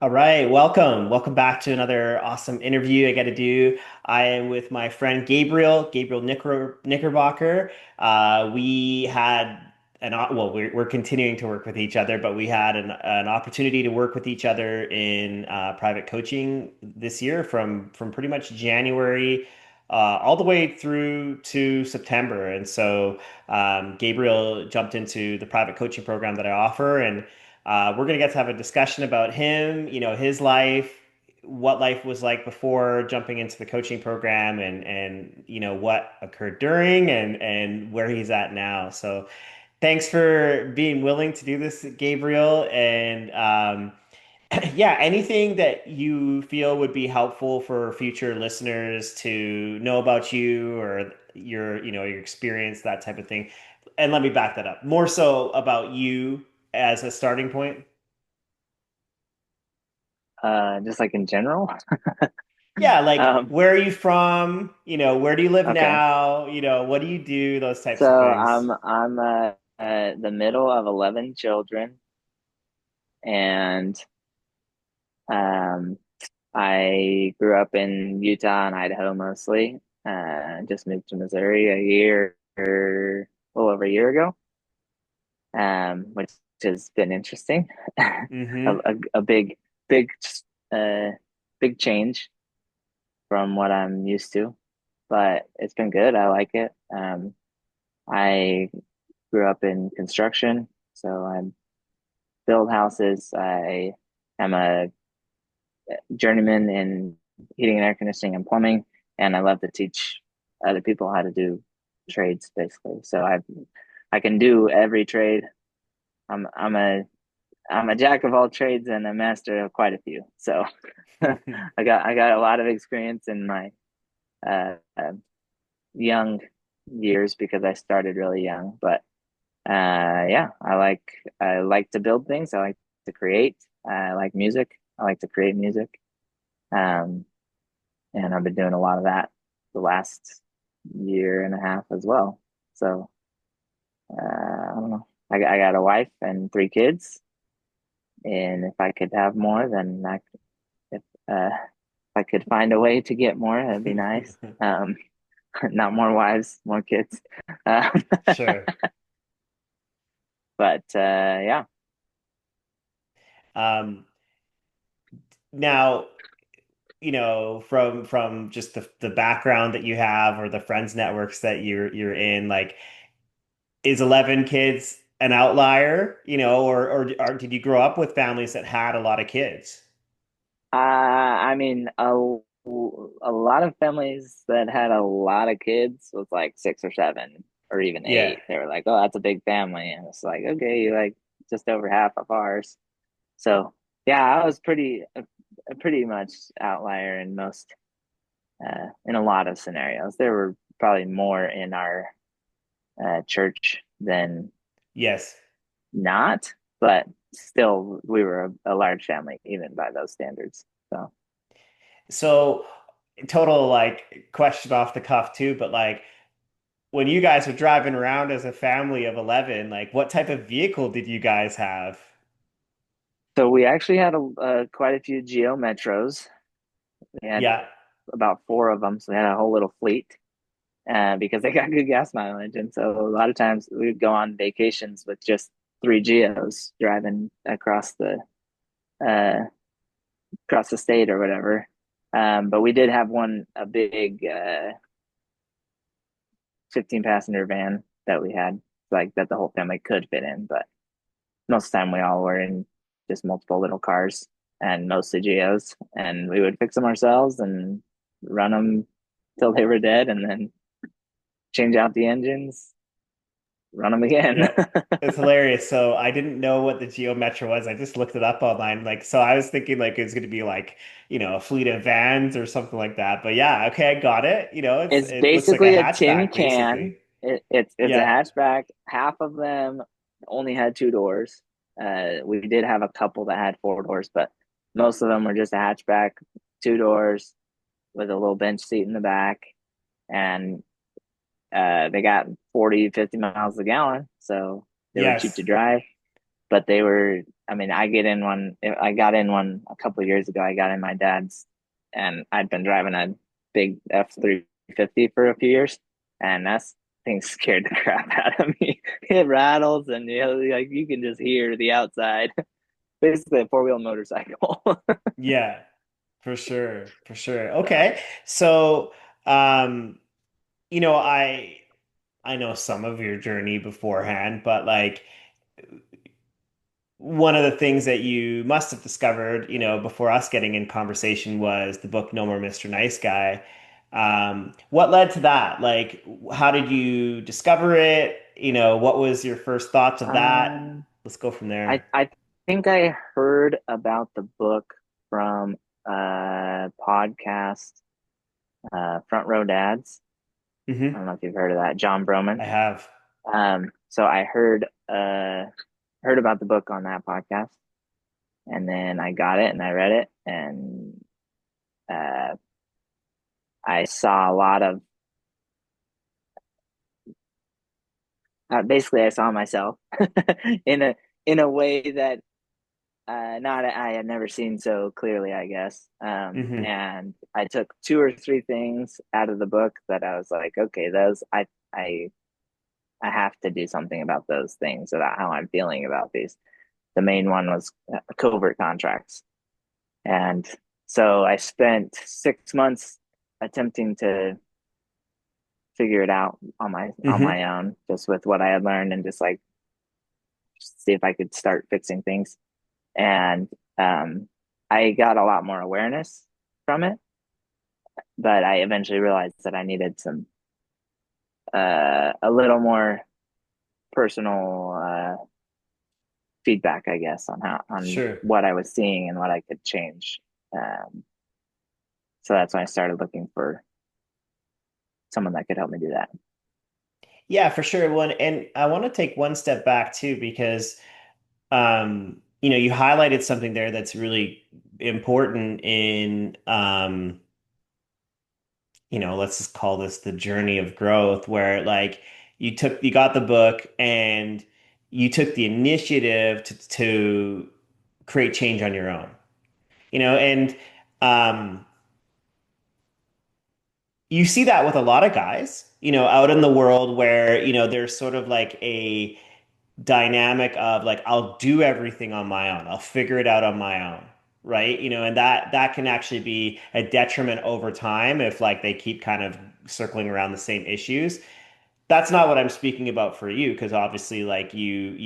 All right, welcome back to another awesome interview I got to do. I am with my friend Gabriel Knickerbocker. We had we're continuing to work with each other, but we had an opportunity to work with each other in private coaching this year from pretty much January all the way through to September. And so Gabriel jumped into the private coaching program that I offer, and we're going to get to have a discussion about him, his life, what life was like before jumping into the coaching program, and what occurred during and where he's at now. So thanks for being willing to do this, Gabriel. And yeah, anything that you feel would be helpful for future listeners to know about you or your experience, that type of thing. And let me back that up. More so about you as a starting point. Just like in general. Yeah, like Um, where are you from? Where do you live okay. now? What do you do? Those types So of things. I'm the middle of 11 children, and um I grew up in Utah and Idaho mostly. Just moved to Missouri a little over a year ago. Which has been interesting. A, Mm-hmm. a, a big uh big change from what I'm used to, but it's been good. I like it. I grew up in construction, so I build houses. I am a journeyman in heating and air conditioning and plumbing, and I love to teach other people how to do trades, basically. I can do every trade. I'm I'm a I'm a jack of all trades and a master of quite a few. So I got a lot of experience in my young years because I started really young, but yeah, I like to build things. I like to create. I like music. I like to create music. Um, and I've been doing a lot of that the last year and a half as well. So I don't know. I got a wife and three kids, and if I could have more, then if I could find a way to get more, that'd be nice. Not more wives, more kids. Um, Sure. but yeah. Um, Now, from just the background that you have or the friends networks that you're in, like, is 11 kids an outlier, or did you grow up with families that had a lot of kids? I mean, a lot of families that had a lot of kids was like six or seven or even Yeah. eight. They were like, "Oh, that's a big family," and it's like, "Okay, you like just over half of ours." So yeah, I was pretty much outlier in in a lot of scenarios. There were probably more in our church than Yes. not, but still, we were a large family even by those standards. So. So, total like question off the cuff too, but like when you guys were driving around as a family of 11, like what type of vehicle did you guys have? So we actually had quite a few Geo Metros. We had Yeah. about four of them, so we had a whole little fleet because they got good gas mileage. And so a lot of times we would go on vacations with just three Geos driving uh, across the state or whatever. But we did have a big 15 passenger van that we had, like that the whole family could fit in. But most of the time we all were in just multiple little cars and mostly Geos, and we would fix them ourselves and run them till they were dead, and then change out the engines, run them again. Yep. It's hilarious. So I didn't know what the Geo Metro was. I just looked it up online. Like, so I was thinking like it's going to be like, a fleet of vans or something like that. But yeah, okay, I got it. It's It looks like a basically a tin hatchback can. basically. It's a Yeah. hatchback. Half of them only had two doors. We did have a couple that had four doors, but most of them were just a hatchback, two doors with a little bench seat in the back, and they got 40, 50 miles a gallon, so they were cheap to Yes. drive, but they were I mean, I got in one a couple of years ago. I got in my dad's, and I'd been driving a big F-350 for a few years, and that's thing scared the crap out of me. It rattles, and like you can just hear the outside. Basically, a four-wheel motorcycle. Yeah, for sure, for sure. Okay. So, um, you know, I know some of your journey beforehand, but like one of the things that you must have discovered, you know, before us getting in conversation was the book No More Mr. Nice Guy. What led to that? Like, how did you discover it? You know, what was your first thoughts of that? Um, Let's go from I there. I think I heard about the book from a podcast, Front Row Dads. I Hmm. don't know if you've heard of that, John Broman. I have. So I heard about the book on that podcast, and then I got it and I read it, and uh, I saw a lot of basically I saw myself in a way that not I had never seen so clearly, I guess. Hmm. And I took two or three things out of the book that I was like, okay, those I I have to do something about those things about how I'm feeling about these. The main one was covert contracts. And so I spent 6 months attempting to figure it out on Hmm. my own, just with what I had learned and just like see if I could start fixing things. And I got a lot more awareness from it, but I eventually realized that I needed some a little more personal feedback, I guess, on Sure. what I was seeing and what I could change. Um, so that's when I started looking for someone that could help me do that. Yeah, for sure. One, and I want to take one step back too, because you know, you highlighted something there that's really important in you know, let's just call this the journey of growth, where like you got the book and you took the initiative to create change on your own. You know, and um you see that with a lot of guys, you know, out in the world where, you know, there's sort of like a dynamic of like I'll do everything on my own. I'll figure it out on my own, right? You know, and that can actually be a detriment over time if like they keep kind of circling around the same issues. That's not what I'm speaking about for you because obviously like you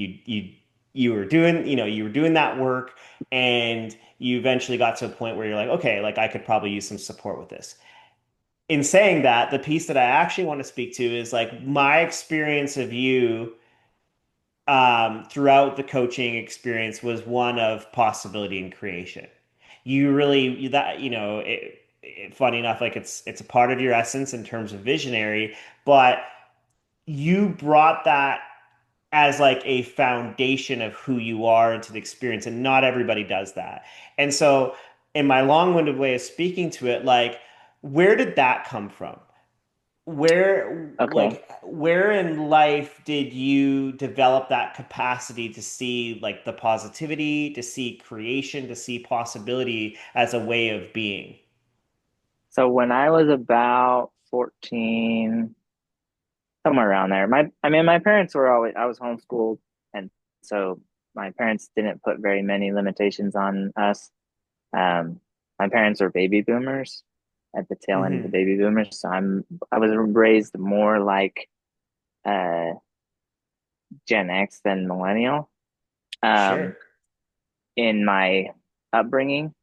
were doing, you know, you were doing that work and you eventually got to a point where you're like, okay, like I could probably use some support with this. In saying that, the piece that I actually want to speak to is like my experience of you throughout the coaching experience was one of possibility and creation. You really that you know funny enough, like it's a part of your essence in terms of visionary, but you brought that as like a foundation of who you are into the experience, and not everybody does that. And so, in my long-winded way of speaking to it, like where did that come from? Okay. Where in life did you develop that capacity to see like the positivity, to see creation, to see possibility as a way of being? So when I was about 14, somewhere around there, I mean, my parents were always, I was homeschooled. And so my parents didn't put very many limitations on us. Um, my parents were baby boomers at the tail end of the Hmm. baby boomers. So I was raised more like uh, Gen X than millennial um, Sure. in my upbringing,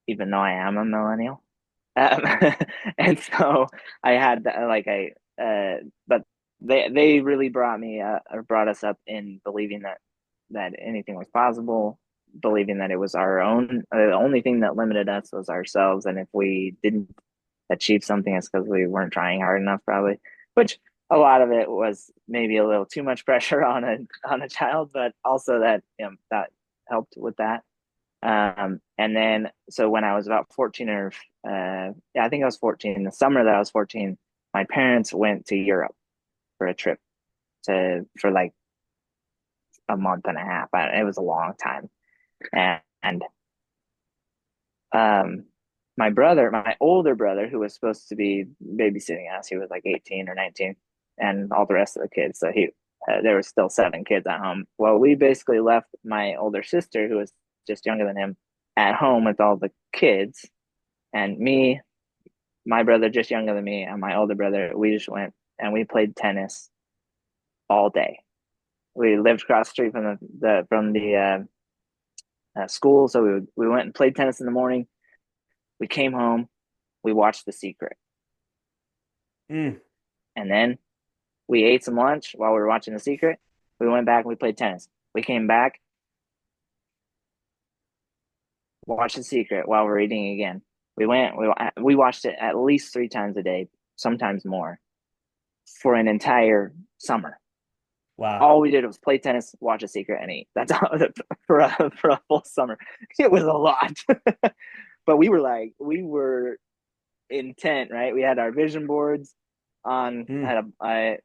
even though I am a millennial. Um, and so I had like but they really brought me or brought us up in believing that anything was possible, believing that it was our own. The only thing that limited us was ourselves, and if we didn't achieve something, it's because we weren't trying hard enough, probably. Which a lot of it was maybe a little too much pressure on a child, but also that that helped with that. And then, so when I was about 14 or, yeah, I think I was 14, the summer that I was 14, my parents went to Europe for a trip for like a month and a half. It was a long time. And um, my older brother, who was supposed to be babysitting us, he was like 18 or 19, and all the rest of the kids. So there was still seven kids at home. Well, we basically left my older sister, who was just younger than him, at home with all the kids, and me, my brother, just younger than me, and my older brother. We just went and we played tennis all day. We lived across the street from the school, so we went and played tennis in the morning. We came home, we watched The Secret, Mm, and then we ate some lunch while we were watching The Secret. We went back and we played tennis. We came back, watched The Secret while we were eating again. We watched it at least three times a day, sometimes more, for an entire summer. wow. All we did was play tennis, watch A Secret, and eat. That's all for a full summer. It was a lot, but we were intent, right? We had our vision boards on. Mm,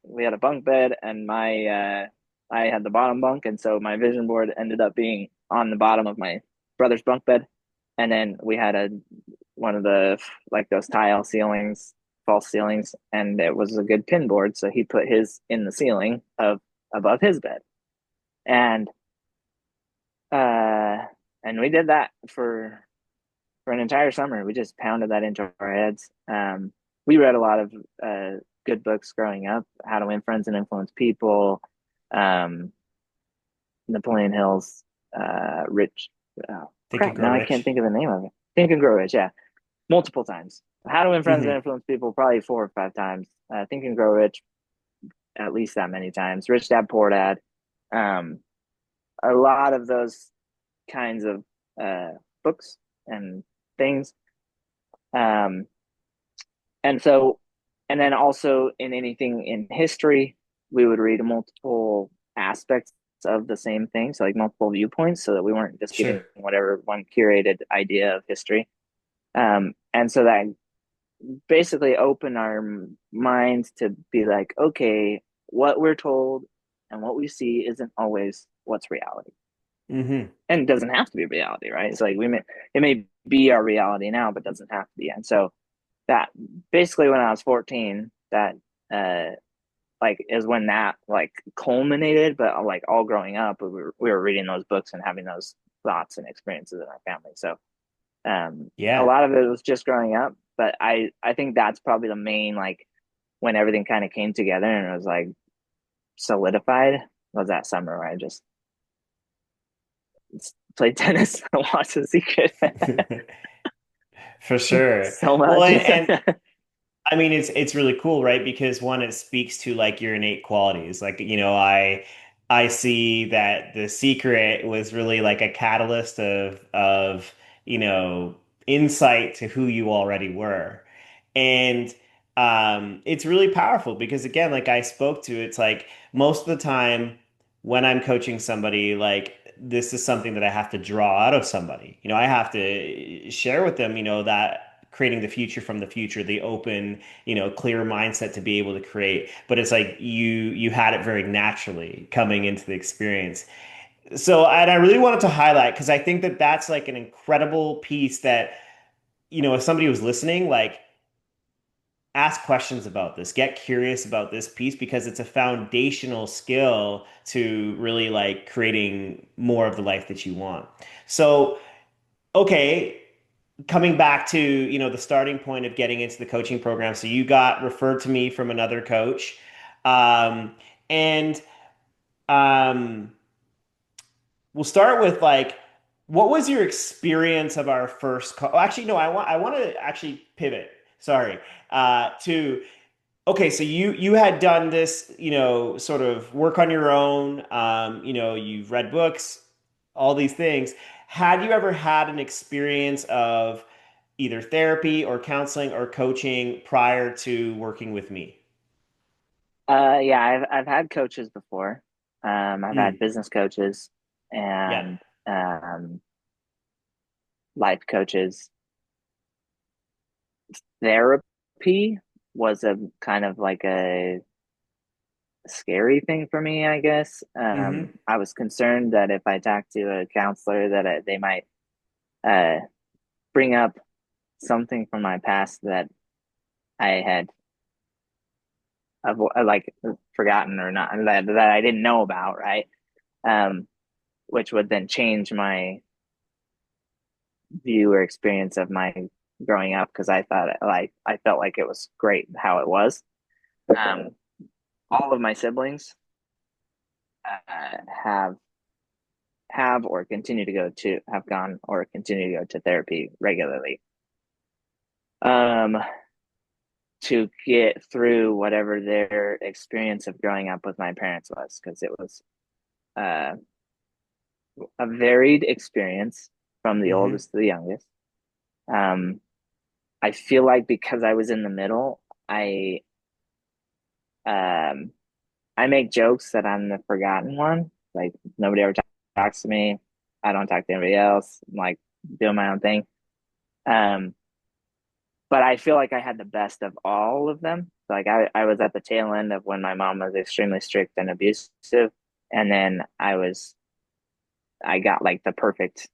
We had a bunk bed, and my I had the bottom bunk, and so my vision board ended up being on the bottom of my brother's bunk bed, and then we had a one of the like those tile ceilings, false ceilings, and it was a good pin board, so he put his in the ceiling of above his bed, and uh, and we did that for an entire summer. We just pounded that into our heads. We read a lot of good books growing up: How to Win Friends and Influence People, um, Napoleon Hill's Rich. Oh, Think and crap! Grow Now I can't Rich. think of the name of it. Think and Grow Rich. Yeah, multiple times. How to Win Friends and Hmm. Influence People probably four or five times. Think and Grow Rich at least that many times. Rich Dad Poor Dad. Um, a lot of those kinds of books and things. Um, And so, and then also in anything in history, we would read multiple aspects of the same thing, so like multiple viewpoints, so that we weren't just Sure. getting whatever one curated idea of history. And so that basically opened our minds to be like, okay, what we're told and what we see isn't always what's reality, Hmm. and it doesn't have to be reality, right? It's like it may be our reality now, but doesn't have to be. And so that basically when I was 14, that uh like is when that like culminated, but like all growing up we were reading those books and having those thoughts and experiences in our family. So a Yeah. lot of it was just growing up, but I think that's probably the main like when everything kind of came together and it was like solidified was that summer where I just played tennis and watched The Secret For sure. so Well, much. and I mean, it's really cool, right? Because one, it speaks to like your innate qualities. Like, I see that The Secret was really like a catalyst of, insight to who you already were. And it's really powerful because again, like I spoke to, it's like most of the time when I'm coaching somebody, like this is something that I have to draw out of somebody. I have to share with them, that creating the future from the future, the open, clear mindset to be able to create. But it's like you had it very naturally coming into the experience. So, and I really wanted to highlight because I think that that's like an incredible piece that, if somebody was listening, like ask questions about this, get curious about this piece because it's a foundational skill to really like creating more of the life that you want. So, okay, coming back to, the starting point of getting into the coaching program. So you got referred to me from another coach. And um, we'll start with like, what was your experience of our first co actually, no, I want to actually pivot. Sorry. To Okay, so you had done this, sort of work on your own. You've read books, all these things. Had you ever had an experience of either therapy or counseling or coaching prior to working with me? Yeah, I've had coaches before. I've had Mm, business coaches yeah. and life coaches. Therapy was a kind of like a scary thing for me, I guess. Hmm. I was concerned that if I talked to a counselor, that they might uh, bring up something from my past that I had like forgotten or not that I didn't know about, right? Um, which would then change my view or experience of my growing up because I felt like it was great how it was. Um, all of my siblings have or continue to go to have gone or continue to go to therapy regularly um, to get through whatever their experience of growing up with my parents was because it was uh, a varied experience from the Hmm. oldest to the youngest. Um, I feel like because I was in the middle, I um, I make jokes that I'm the forgotten one. Like nobody ever talks to me. I don't talk to anybody else. I'm like doing my own thing. Um, but I feel like I had the best of all of them. Like I was at the tail end of when my mom was extremely strict and abusive, and then I got like the perfect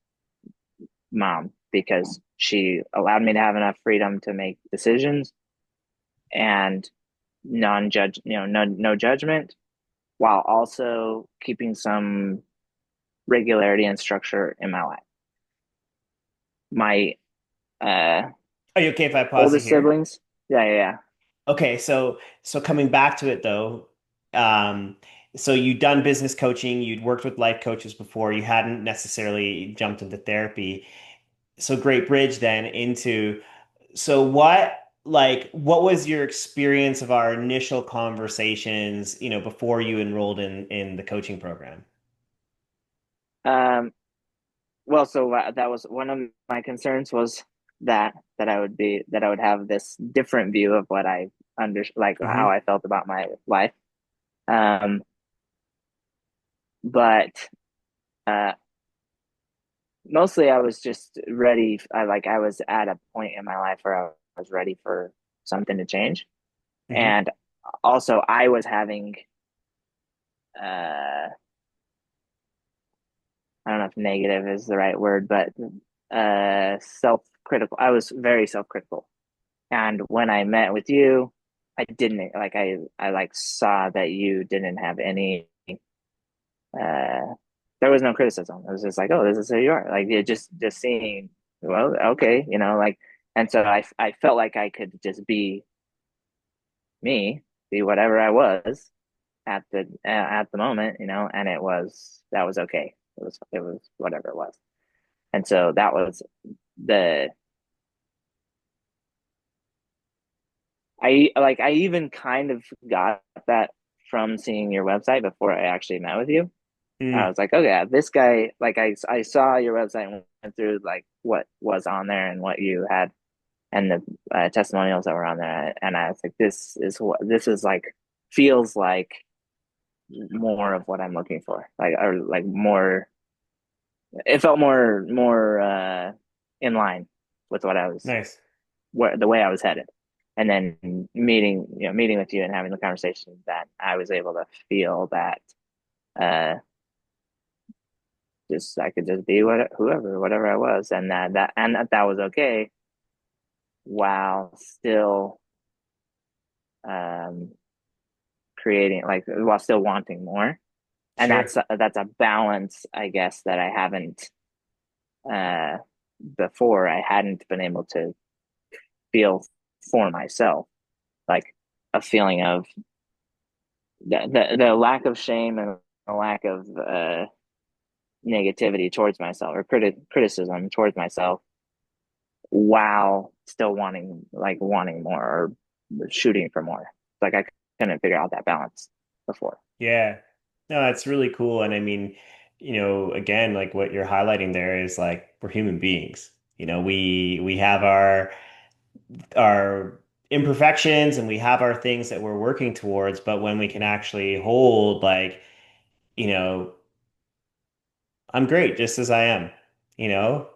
mom because she allowed me to have enough freedom to make decisions and non-judge, no judgment, while also keeping some regularity and structure in my life. My uh Are you okay if I pause you oldest here? siblings, yeah. Okay, so coming back to it though, um, so you'd done business coaching, you'd worked with life coaches before, you hadn't necessarily jumped into therapy. So great bridge then into, so what was your experience of our initial conversations, before you enrolled in the coaching program? Um, well, so that was one of my concerns was that I would have this different view of what I like how Hmm. I felt about my life. Um, but uh, mostly I was just ready. I was at a point in my life where I was ready for something to change, Hmm. and also I was having uh, I don't know if negative is the right word, but self-critical. I was very self-critical. And when I met with you, I didn't like I like saw that you didn't have any uh there was no criticism. It was just like, oh, this is who you are. Like you just seeing, well, okay, like and so I felt like I could just be me, be whatever I was at the moment, and that was okay. It was whatever it was. And so that was the I even kind of got that from seeing your website before I actually met with you. I Mm. was like, okay, yeah, this guy, like I saw your website and went through like what was on there and what you had and the testimonials that were on there, and I was like, this is like feels like more of what I'm looking for, like or like more. It felt more in line with what I was Nice. where the way I was headed. And then meeting with you and having the conversation that I was able to feel that uh just I could just be whatever I was and that was okay while still um creating like while still wanting more. And Sure. that's a balance I guess that I haven't uh before I hadn't been able to feel for myself, like a feeling of the lack of shame and the lack of negativity towards myself or criticism towards myself while still wanting more or shooting for more. Like I couldn't figure out that balance before. Yeah. No, that's really cool. And I mean, again, like what you're highlighting there is like we're human beings. We have our imperfections and we have our things that we're working towards, but when we can actually hold like, you know, I'm great just as I am,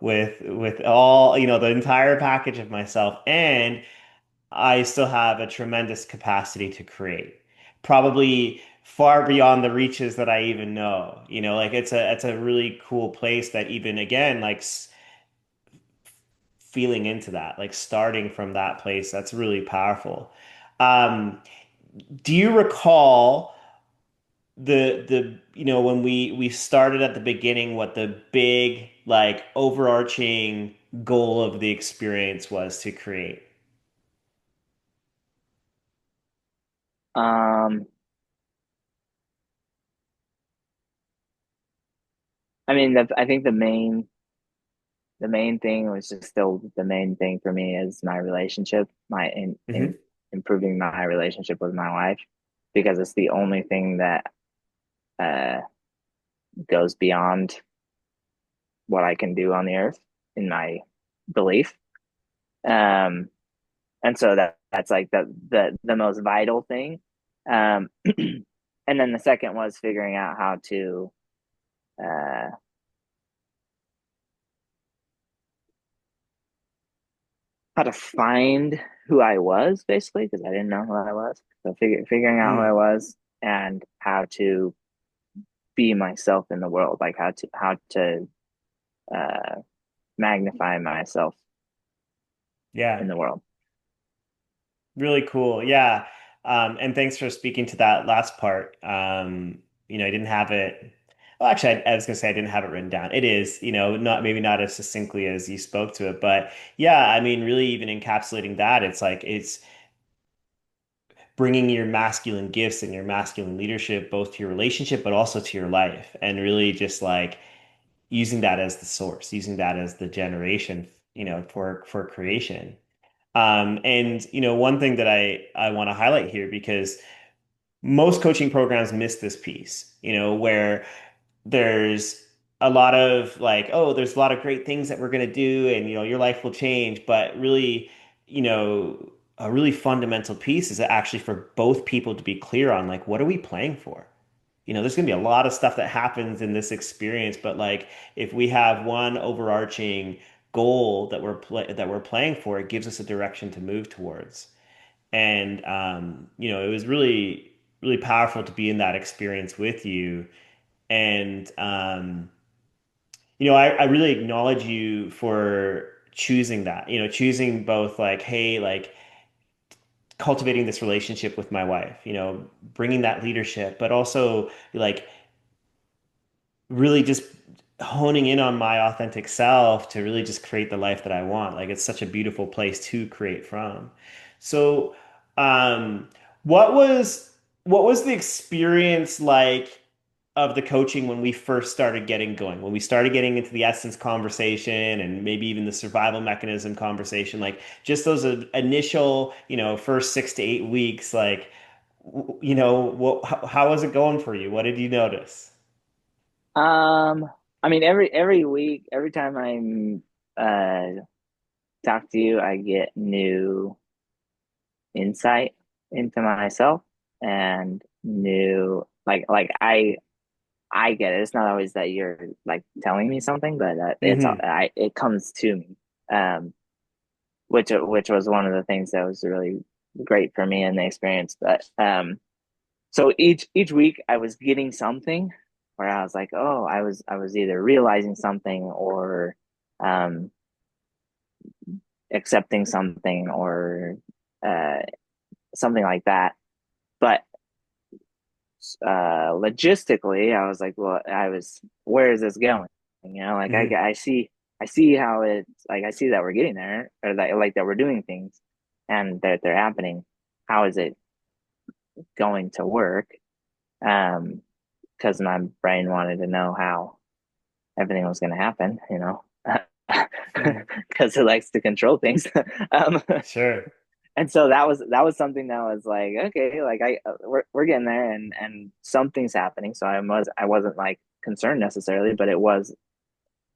with all, the entire package of myself, and I still have a tremendous capacity to create. Probably far beyond the reaches that I even know. Like it's a really cool place that even again, like feeling into that, like starting from that place, that's really powerful. Um, do you recall when we started at the beginning, what the big like overarching goal of the experience was to create? Um, I mean, I think the main thing was just still the main thing for me is my relationship, my in Hmm. improving my relationship with my wife, because it's the only thing that uh goes beyond what I can do on the earth in my belief. Um, and so that's like the most vital thing. And then the second was figuring out uh how to find who I was basically because I didn't know who I was. So figuring out who I Mm, was and how to be myself in the world, like how to uh, magnify myself yeah. in the world. Really cool. Yeah. And thanks for speaking to that last part. I didn't have it. Well, actually, I was gonna say I didn't have it written down. It is, not maybe not as succinctly as you spoke to it, but yeah, I mean, really even encapsulating that, it's like it's bringing your masculine gifts and your masculine leadership both to your relationship, but also to your life, and really just like using that as the source, using that as the generation, for creation. And one thing that I want to highlight here because most coaching programs miss this piece, where there's a lot of like, oh, there's a lot of great things that we're going to do and your life will change, but really, a really fundamental piece is actually for both people to be clear on like what are we playing for? There's going to be a lot of stuff that happens in this experience, but like if we have one overarching goal that we're playing for, it gives us a direction to move towards. And it was really, really powerful to be in that experience with you. And I really acknowledge you for choosing that, choosing both like, hey, like cultivating this relationship with my wife, bringing that leadership, but also like really just honing in on my authentic self to really just create the life that I want. Like it's such a beautiful place to create from. So, um, what was what was the experience like of the coaching when we first started getting going? When we started getting into the essence conversation and maybe even the survival mechanism conversation, like just those initial, first 6 to 8 weeks, like, how was it going for you? What did you notice? Um, I mean, every week, every time I'm talk to you, I get new insight into myself and new like I get it. It's not always that you're like telling me something, but Hmm. it comes to me. Um, which was one of the things that was really great for me in the experience. But so each week I was getting something where I was like, oh, I was either realizing something or um accepting something or uh something like that. But logistically, I was like, well, where is this going? Like Hmm. I see how it's like I see that we're getting there, or that like that we're doing things, and that they're happening. How is it going to work? Um, because my brain wanted to know how everything was going to happen, because it likes to control things. um, Sure. and so that was something that was like, okay, like we're getting there, and something's happening. So I wasn't like concerned necessarily, but it was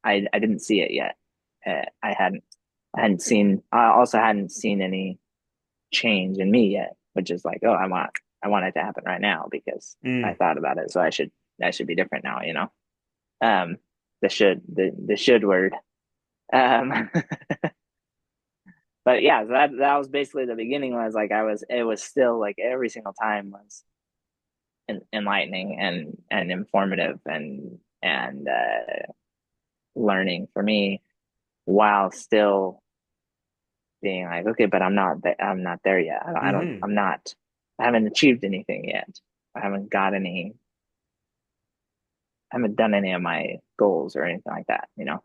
I didn't see it yet. I hadn't seen. I also hadn't seen any change in me yet, which is like, oh, I want it to happen right now because I Mm, thought about it, so I should be different now. Um, the should word. Um, but yeah, so that was basically the beginning. Was like it was still like every single time was enlightening and informative and learning for me while still being like, okay, but I'm not there yet. I don't, Hmm. I'm not, I haven't achieved anything yet. I haven't got any, I haven't done any of my goals or anything like that, you know?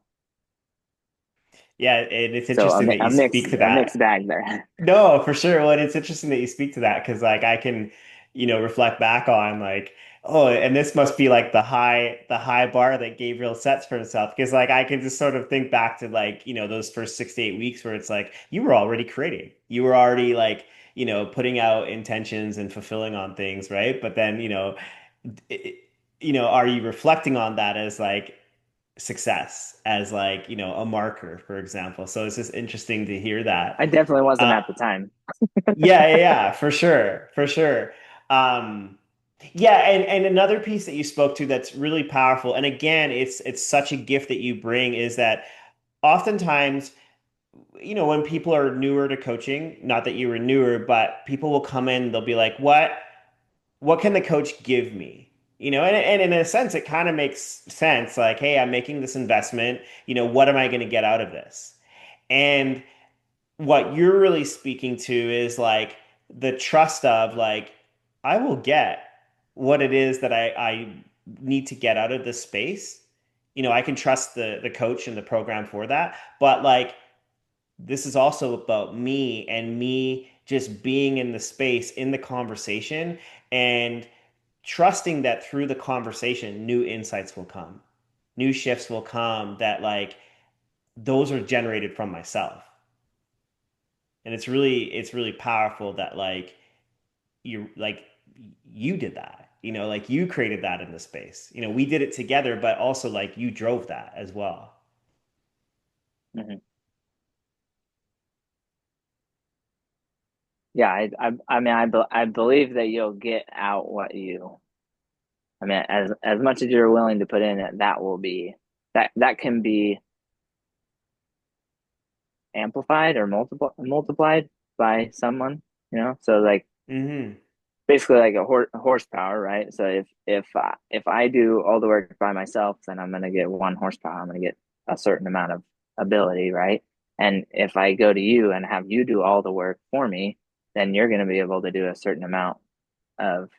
Yeah, and it's So interesting that you speak to a mixed that. bag there. No, for sure. Well, and it's interesting that you speak to that because like I can, reflect back on like, oh, and this must be like the high bar that Gabriel sets for himself. Because like I can just sort of think back to like, those first 6 to 8 weeks where it's like you were already creating. You were already like, putting out intentions and fulfilling on things, right? But then, it, are you reflecting on that as like success, as like, a marker, for example? So it's just interesting to hear that. I definitely wasn't Uh, at the time. yeah, yeah, yeah, for sure, for sure. Um, yeah, and another piece that you spoke to that's really powerful, and again, it's such a gift that you bring, is that oftentimes, when people are newer to coaching, not that you were newer, but people will come in, they'll be like, what can the coach give me? And in a sense, it kind of makes sense. Like, hey, I'm making this investment. What am I going to get out of this? And what you're really speaking to is like the trust of like, I will get what it is that I need to get out of this space. I can trust the coach and the program for that. But like, this is also about me and me just being in the space, in the conversation, and trusting that through the conversation, new insights will come, new shifts will come that like those are generated from myself. And it's really powerful that like you did that. Like you created that in the space. We did it together, but also like you drove that as well. Mhm. Yeah, I mean, I believe that you'll get out what you, I mean, as much as you're willing to put in it, that will be, that can be amplified or multiplied by someone, you know? So like, Hmm. basically like a horsepower, right? So if I do all the work by myself, then I'm gonna get 1 horsepower. I'm gonna get a certain amount of ability, right? And if I go to you and have you do all the work for me, then you're gonna be able to do a certain amount of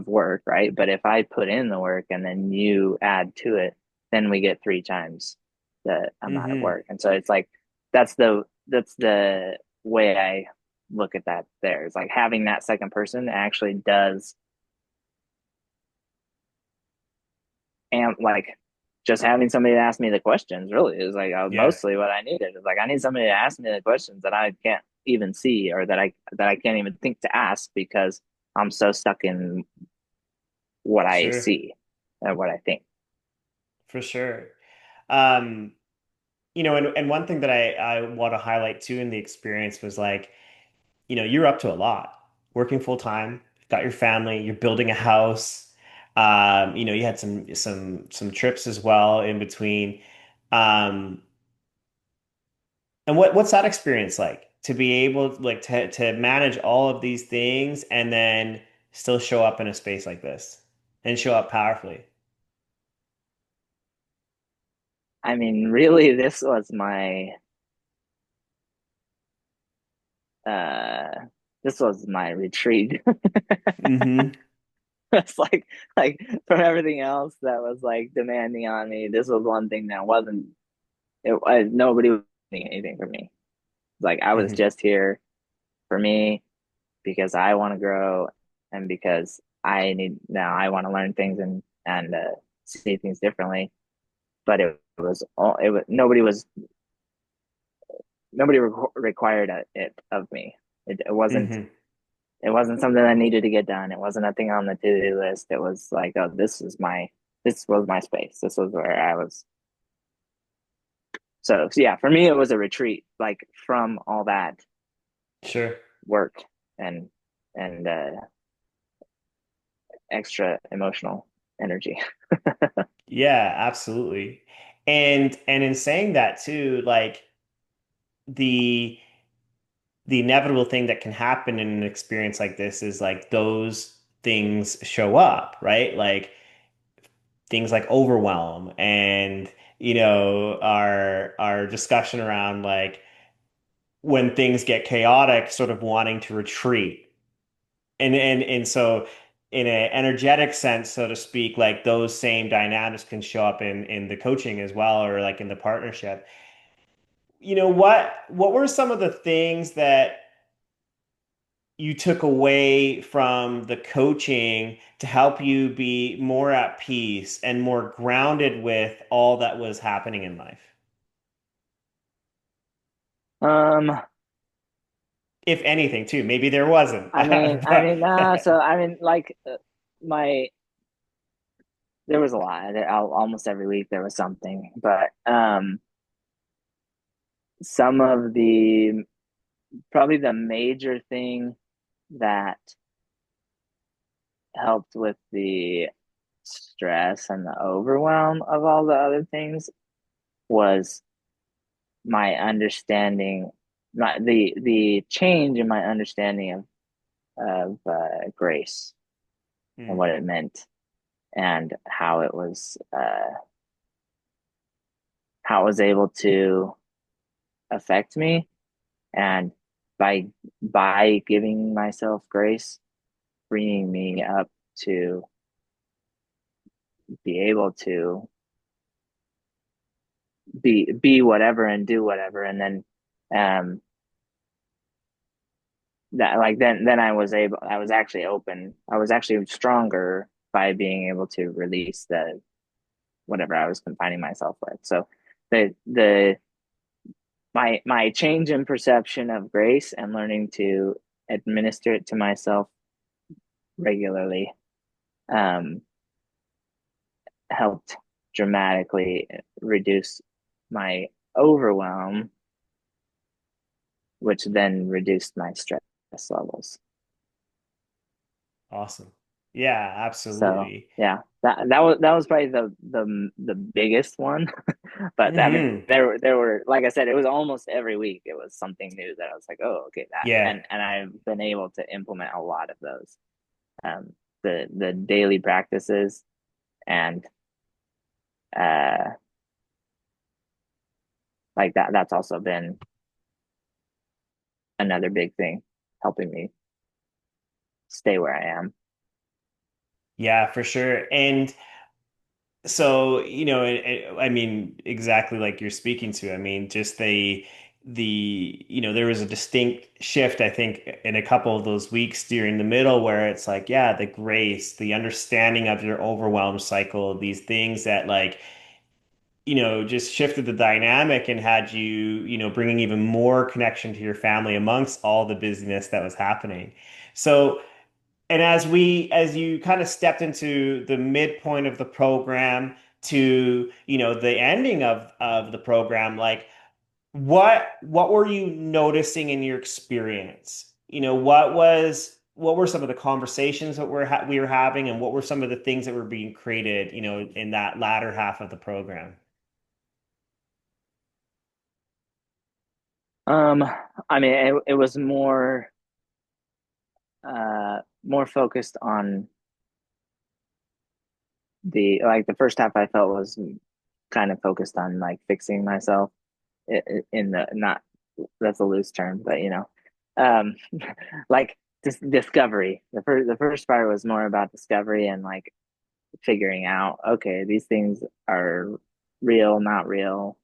work, right? But if I put in the work and then you add to it, then we get 3 times the amount of Hmm. work. And so it's like that's the way I look at that there. It's like having that second person actually does, and like just having somebody to ask me the questions really is like Yeah, mostly what I needed. It's like I need somebody to ask me the questions that I can't even see or that I can't even think to ask because I'm so stuck in what I sure, see and what I think. for sure. Um, and one thing that I want to highlight too in the experience was like, you're up to a lot, working full time, got your family, you're building a house. You had some trips as well in between. Um, and what's that experience like to be able like to manage all of these things and then still show up in a space like this and show up powerfully? I mean, really, uh this was my retreat. Hmm. It's like from everything else that was like demanding on me, this was one thing that wasn't nobody was doing anything for me. Like I was Hmm. just here for me because I want to grow and because I want to learn things and see things differently. But it was nobody required it of me. It wasn't Hmm. it wasn't something I needed to get done. It wasn't a thing on the to-do list. It was like, oh, this was my space. This was where I was. So yeah, for me it was a retreat, like from all that Sure. work and and extra emotional energy. Yeah, absolutely. And in saying that too, like the the inevitable thing that can happen in an experience like this is like those. things show up, right? Like things like overwhelm and our discussion around like when things get chaotic, sort of wanting to retreat. And so in an energetic sense, so to speak, like those same dynamics can show up in the coaching as well, or like in the partnership. What were some of the things that you took away from the coaching to help you be more at peace and more grounded with all that was happening in life? Um, If anything, too. Maybe there wasn't. nah, But so like my there was a lot. Almost every week there was something, but some of the probably the major thing that helped with the stress and the overwhelm of all the other things was my understanding, the change in my understanding of grace and Hmm, what it meant and how it was able to affect me, and by giving myself grace, freeing me up to be able to be whatever and do whatever, and then um that like then I was actually open, I was actually stronger by being able to release the whatever I was confining myself with. So the my change in perception of grace and learning to administer it to myself regularly um, helped dramatically reduce my overwhelm, which then reduced my stress levels. awesome. Yeah, So absolutely. yeah, that was probably the biggest one. But I mean, Hmm. there were, like I said, it was almost every week it was something new that I was like, oh, okay, that, Yeah. and I've been able to implement a lot of those, the daily practices, and uh like that's also been another big thing helping me stay where I am. Yeah, for sure. And so, I mean, exactly like you're speaking to. I mean, just there was a distinct shift, I think, in a couple of those weeks during the middle where it's like, yeah, the grace, the understanding of your overwhelm cycle, these things that like, just shifted the dynamic and had you, bringing even more connection to your family amongst all the busyness that was happening. So, and as you kind of stepped into the midpoint of the program to, the ending of the program, like what were you noticing in your experience? What were some of the conversations that we were having, and what were some of the things that were being created, in that latter half of the program? Um, I mean, it was more focused on the first half I felt was kind of focused on like fixing myself in the not that's a loose term, but um, like discovery. The first part was more about discovery and like figuring out, okay, these things are real, not real,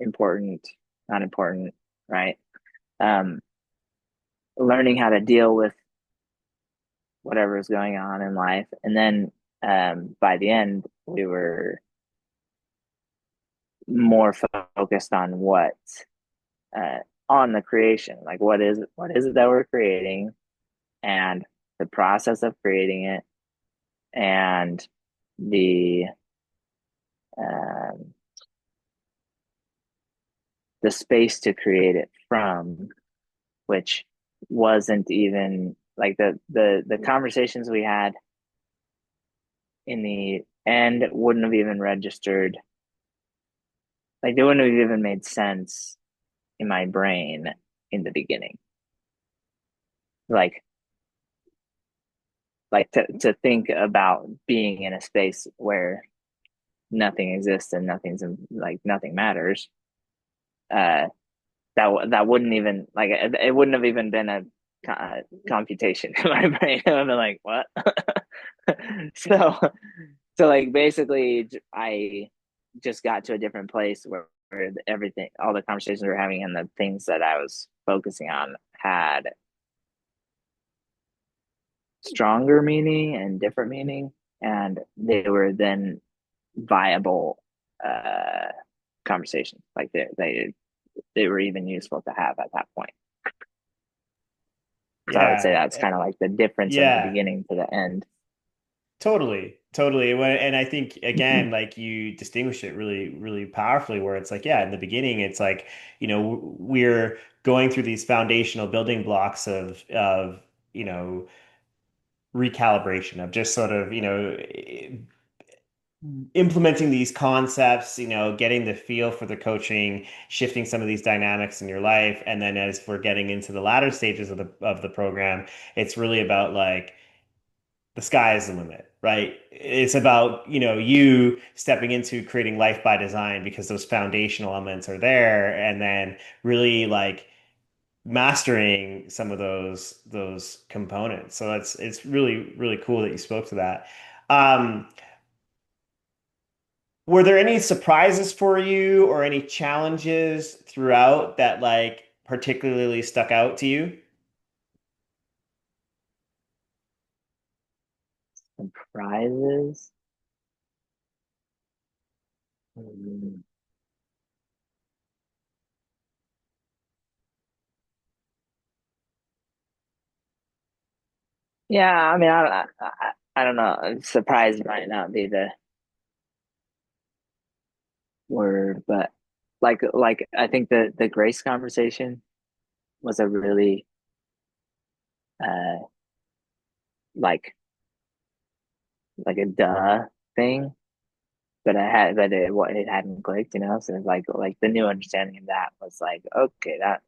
important, not important, right? Um, Learning how to deal with whatever is going on in life, and then by the end, we were more focused on uh, on the creation, like what is it that we're creating, and the process of creating it, and the um, the space to create it from, which wasn't even like the conversations we had in the end wouldn't have even registered, like they wouldn't have even made sense in my brain in the beginning. Like like to think about being in a space where nothing exists and like nothing matters. Uh, that wouldn't even like it wouldn't have even been a computation in my brain. I'm like, what? so so like basically, I just got to a different place where everything, all the conversations we were having and the things that I was focusing on had stronger meaning and different meaning, and they were then viable conversations. Like they were even useful to have at that point. So I would say Yeah. that's kind of like the difference of the Yeah. beginning to the end. Totally, totally. And I think again, like you distinguish it really, really powerfully, where it's like, yeah, in the beginning, it's like, we're going through these foundational building blocks of, you know, recalibration of just sort of, implementing these concepts, getting the feel for the coaching, shifting some of these dynamics in your life. And then as we're getting into the latter stages of the program, it's really about like the sky is the limit, right? It's about, you stepping into creating life by design because those foundational elements are there, and then really like mastering some of those components. So it's really, really cool that you spoke to that. Um, were there any surprises for you or any challenges throughout that like particularly stuck out to you? Surprises. Mm. Yeah, I mean, I don't know. Surprise might not be the word, but like I think the grace conversation was a really uh like like a duh thing, but it hadn't clicked, So it's like the new understanding of that was like, okay, that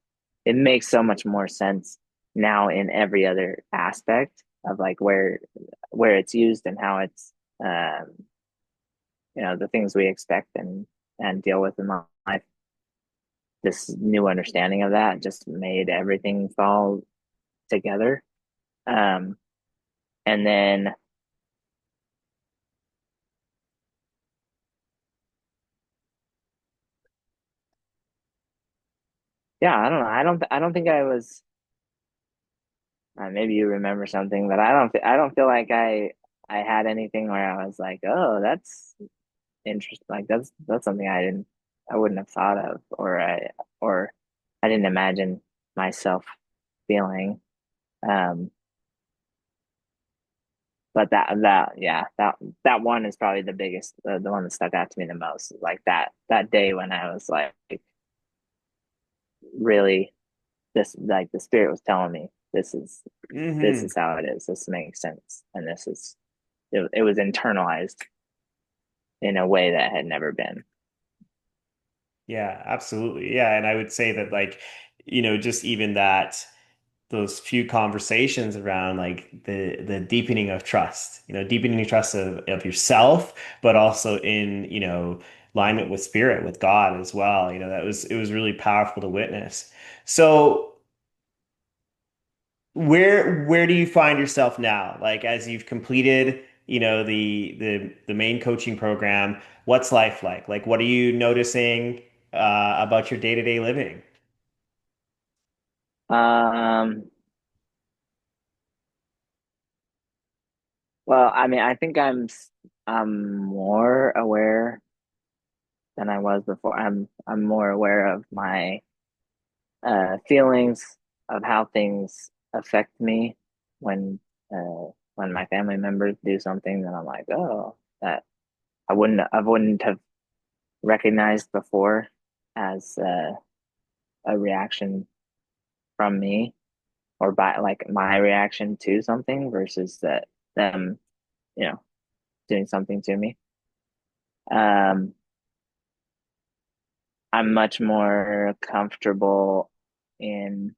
it makes so much more sense now in every other aspect of like where it's used and how it's the things we expect and deal with in life. This new understanding of that just made everything fall together. Um, and then yeah, I don't know. I don't think I was. Maybe you remember something, but I don't feel like I had anything where I was like, oh, that's interesting. Like that's something I wouldn't have thought of, or I didn't imagine myself feeling. Um, but that one is probably the biggest, the one that stuck out to me the most. Like that day when I was like, really, this like the spirit was telling me this Hmm. is how it is. This makes sense, and it was internalized in a way that had never been. Yeah, absolutely. Yeah, and I would say that like, just even that those few conversations around like the deepening of trust, deepening trust of yourself, but also in, alignment with spirit, with God as well. It was really powerful to witness. So where do you find yourself now? Like as you've completed, the main coaching program, what's life like? Like what are you noticing about your day-to-day living? Um, well, I mean, I think I'm more aware than I was before. I'm more aware of my feelings, of how things affect me when when my family members do something that I'm like, oh, that I wouldn't have recognized before as a reaction from me, or by like my reaction to something versus that them, you know, doing something to me. Um, I'm much more comfortable in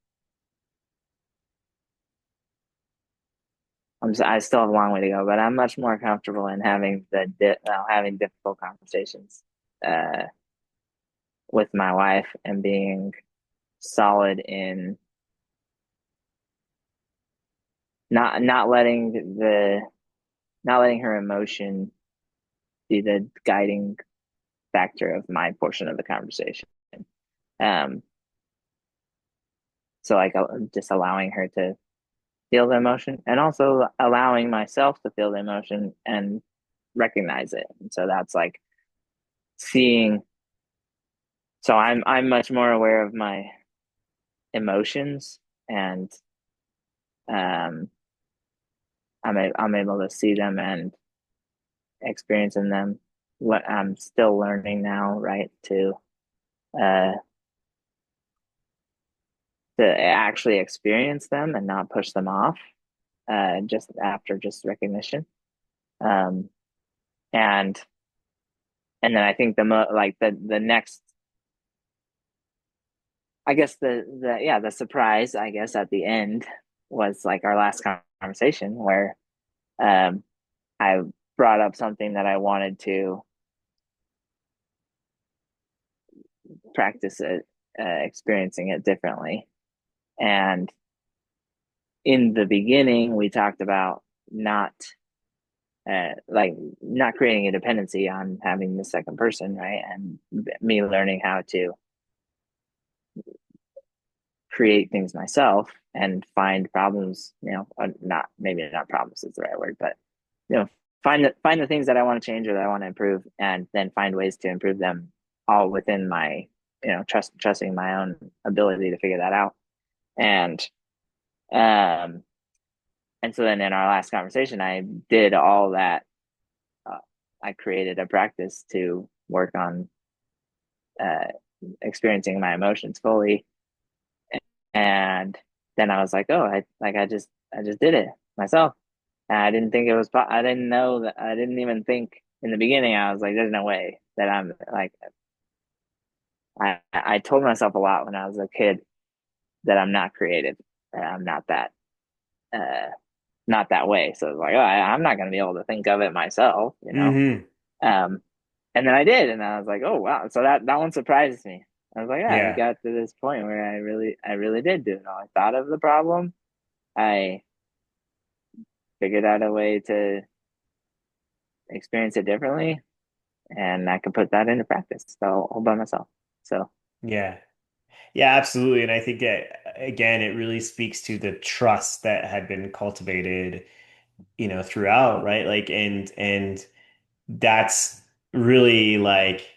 I still have a long way to go, but I'm much more comfortable in having difficult conversations uh, with my wife and being solid in not letting the not letting her emotion be the guiding factor of my portion of the conversation. Um, so like just allowing her to feel the emotion and also allowing myself to feel the emotion and recognize it. And so that's like seeing. So I'm much more aware of my emotions and um, I'm able to see them and experiencing them. What I'm still learning now, right? Uh, to actually experience them and not push them off. Just after just recognition. Um, and and then I think the next, I guess the surprise, I guess, at the end was like our last conversation where um I brought up something that I wanted to practice it, experiencing it differently. And in the beginning, we talked about not like not creating a dependency on having the second person, right? And me learning how to create things myself and find problems, not maybe not problems is the right word, but you know, find the things that I want to change or that I want to improve and then find ways to improve them all within my, trusting my own ability to figure that out. And um and so then in our last conversation I did all that. uh, I created a practice to work on uh experiencing my emotions fully. And then I was like, oh, I just did it myself. And I didn't think it was, I didn't know that, I didn't even think in the beginning, I was like, there's no way that I'm like, I told myself a lot when I was a kid that I'm not creative. And I'm uh, not that way. So it's like, oh, I'm not going to be able to think of it myself, you know? Hmm. Um, and then I did. And I was like, oh, wow. So that one surprised me. I was like, yeah, I Yeah. got to this point where I really did do it all. I thought of the problem. I figured out a way to experience it differently, and I could put that into practice. So all by myself. So Yeah. Yeah, absolutely. And I think again, it really speaks to the trust that had been cultivated, throughout, right? Like, and that's really like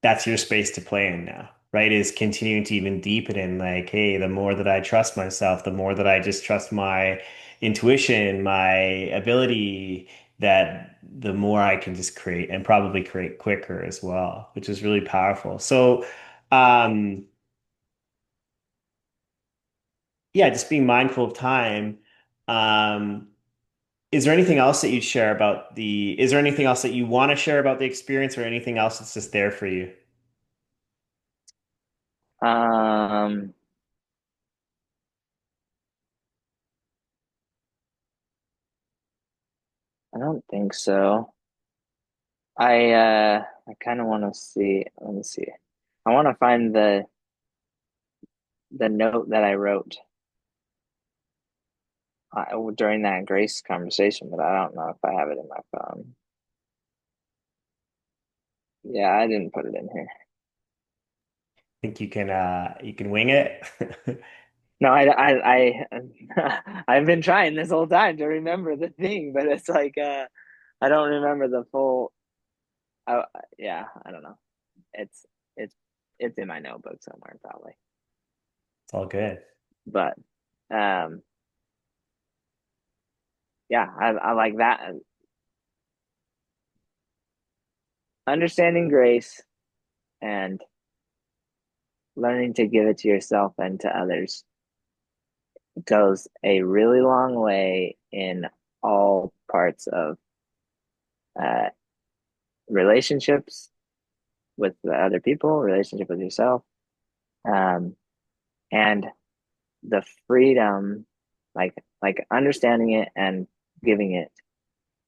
that's your space to play in now, right? Is continuing to even deepen in like, hey, the more that I trust myself, the more that I just trust my intuition, my ability, that the more I can just create and probably create quicker as well, which is really powerful. So, um, yeah, just being mindful of time. Um, is there anything else that you'd share about is there anything else that you want to share about the experience or anything else that's just there for you? um I don't think so. I kind of want to see. Let me see. I want to find the note that I wrote during that Grace conversation, but I don't know if I have it in my phone. Yeah, I didn't put it in here. Think you can wing it? No, I've been trying this whole time to remember the thing, but it's like I don't remember the full. I, yeah, I don't know. It's it's it's in my notebook somewhere probably. It's all good. But um yeah, I like that. Understanding grace and learning to give it to yourself and to others goes a really long way in all parts of uh relationships with the other people, relationship with yourself, um and the freedom. Like understanding it and giving it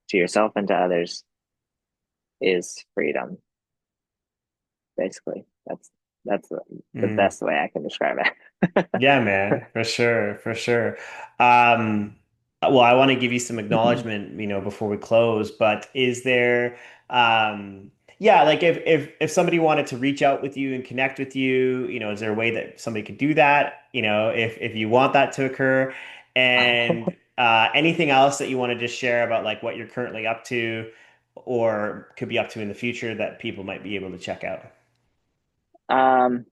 to yourself and to others is freedom, basically. That's the Mm. best way I can describe it. Yeah, man, for sure, for sure. Um, well, I want to give you some acknowledgement, before we close, but is there, yeah, like if somebody wanted to reach out with you and connect with you, is there a way that somebody could do that? If you want that to occur, and anything else that you want to just share about like what you're currently up to or could be up to in the future that people might be able to check out. Um,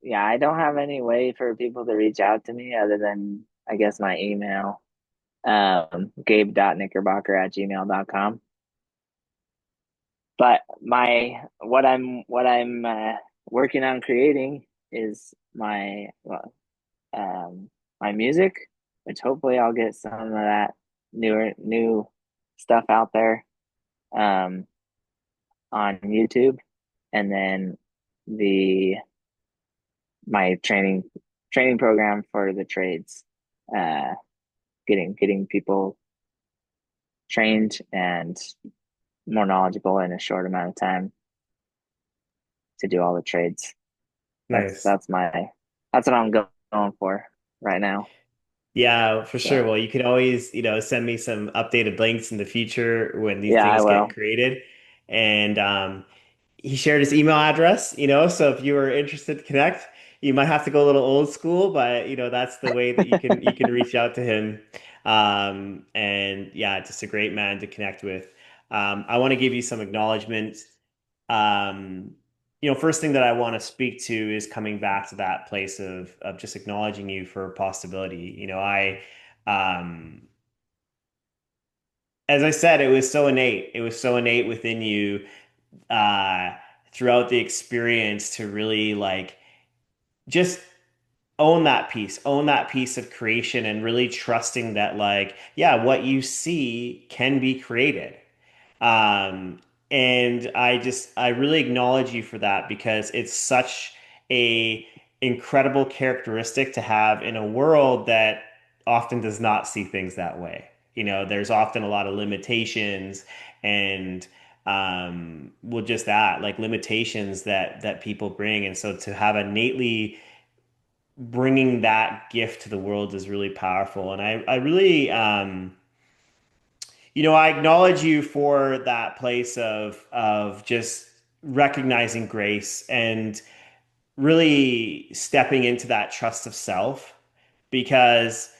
yeah, I don't have any way for people to reach out to me other than I guess my email, gabe.knickerbocker@gmail.com. But what I'm working on creating is um, my music, which hopefully I'll get some of that new stuff out there um, on YouTube, and then the my training program for the trades, uh, getting people trained and more knowledgeable in a short amount of time to do all the trades. That's Nice. that's my that's what I'm going for right now. Yeah, for sure. So Well, you can always, send me some updated links in the future when these yeah, I things get will. created. And he shared his email address, so if you were interested to connect, you might have to go a little old school, but that's the way that you can reach out to him. And yeah, just a great man to connect with. I want to give you some acknowledgement. Um, first thing that I want to speak to is coming back to that place of just acknowledging you for possibility. Um, as I said, it was so innate. It was so innate within you uh, throughout the experience to really like just own that piece of creation, and really trusting that like, yeah, what you see can be created. Um, and I really acknowledge you for that because it's such a incredible characteristic to have in a world that often does not see things that way. There's often a lot of limitations and well, just that, like limitations that people bring. And so to have innately bringing that gift to the world is really powerful. And I really, I acknowledge you for that place of just recognizing grace and really stepping into that trust of self because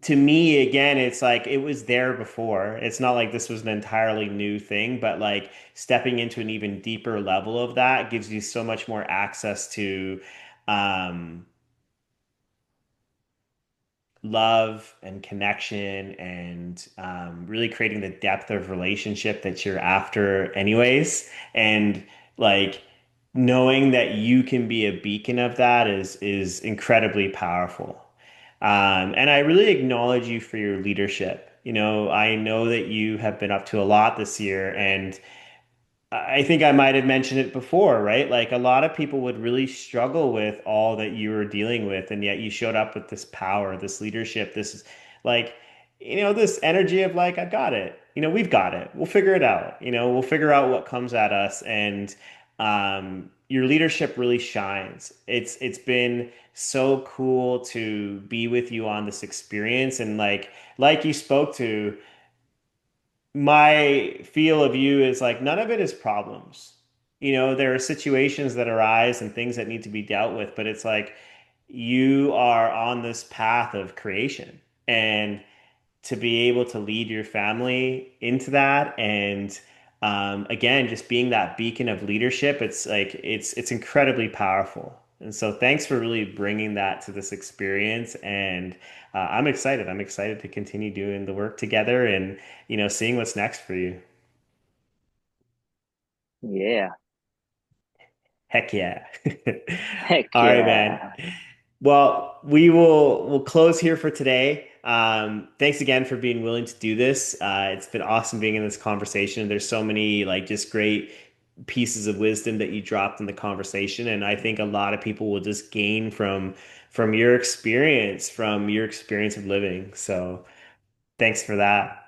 to me again it's like it was there before. It's not like this was an entirely new thing, but like stepping into an even deeper level of that gives you so much more access to um love and connection and really creating the depth of relationship that you're after anyways, and like knowing that you can be a beacon of that is incredibly powerful. And I really acknowledge you for your leadership. I know that you have been up to a lot this year, and I think I might have mentioned it before, right? Like a lot of people would really struggle with all that you were dealing with, and yet you showed up with this power, this leadership, this like, this energy of like, I got it. We've got it. We'll figure it out. We'll figure out what comes at us, and your leadership really shines. It's been so cool to be with you on this experience, and like you spoke to my feel of you is like none of it is problems. There are situations that arise and things that need to be dealt with, but it's like you are on this path of creation, and to be able to lead your family into that, and again, just being that beacon of leadership, it's like it's incredibly powerful. And so thanks for really bringing that to this experience. And I'm excited. I'm excited to continue doing the work together and, seeing what's next for you. Yeah. Heck yeah. Heck All right, man. yeah. Well, we'll close here for today. Thanks again for being willing to do this. It's been awesome being in this conversation. There's so many like just great pieces of wisdom that you dropped in the conversation. And I think a lot of people will just gain from your experience of living. So thanks for that.